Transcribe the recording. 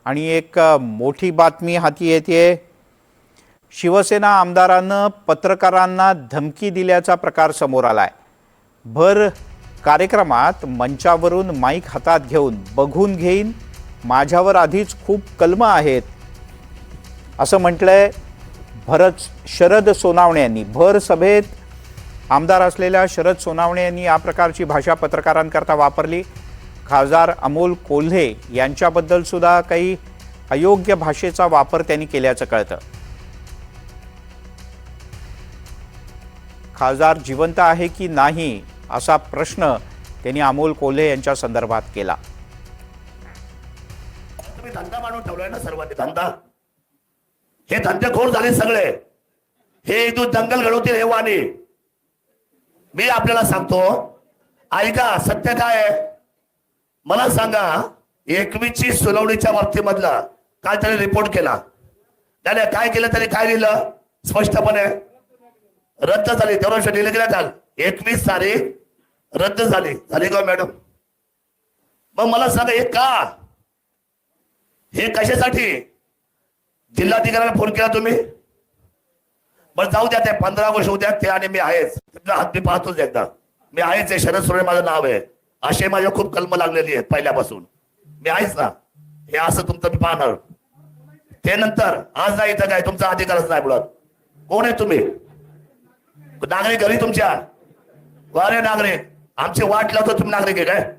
आणि एक मोठी बातमी हाती येते। शिवसेना आमदारानं पत्रकारांना धमकी दिल्याचा प्रकार समोर आलाय। भर कार्यक्रमात मंचावरून माईक हातात घेऊन बघून घेईन, माझ्यावर आधीच खूप कलम आहेत असं म्हटलंय शरद सोनावणे यांनी। भर सभेत आमदार असलेल्या शरद सोनावणे यांनी या प्रकारची भाषा पत्रकारांकरता वापरली। खासदार अमोल कोल्हे यांच्याबद्दल सुद्धा काही अयोग्य भाषेचा वापर त्यांनी केल्याचं कळतं। खासदार जिवंत आहे की नाही असा प्रश्न त्यांनी अमोल कोल्हे यांच्या संदर्भात केला। तुम्ही धंदा मानून ठेवलाय ना सर्वांनी, धंदा। हे धंदेखोर झाले सगळे, हे इथून दंगल घडवतील हे वाणी। मी आपल्याला सांगतो, ऐका, सत्य काय आहे मला सांगा। 21ची सोनवणीच्या बाबतीमधला काय त्याने रिपोर्ट केला, त्याने काय केलं, त्याने काय लिहिलं स्पष्टपणे, रद्द झाली। तेवढं लिहिलं गेलं झालं 21 तारीख रद्द झाली का मॅडम? मग मला सांगा हे का, हे कशासाठी? जिल्हाधिकाऱ्याला फोन केला तुम्ही? बरं जाऊ द्या, ते 15 वर्ष होऊ द्या ते, आणि मी आहेच, हात मी पाहतोच एकदा, मी आहेच आहे, शरद सोनवणे माझं नाव आहे, असे माझ्या खूप कलम लागलेली आहेत पहिल्यापासून, मी आहेच ना। हे असं तुमचं मी पाहणार, ते नंतर आज नाही इथं काय तुमचा अधिकारच नाही बोलत। कोण आहे तुम्ही? नागरिक घरी तुमच्या? वारे नागरिक, आमची वाट लावतो तुम्ही नागरिक आहे काय?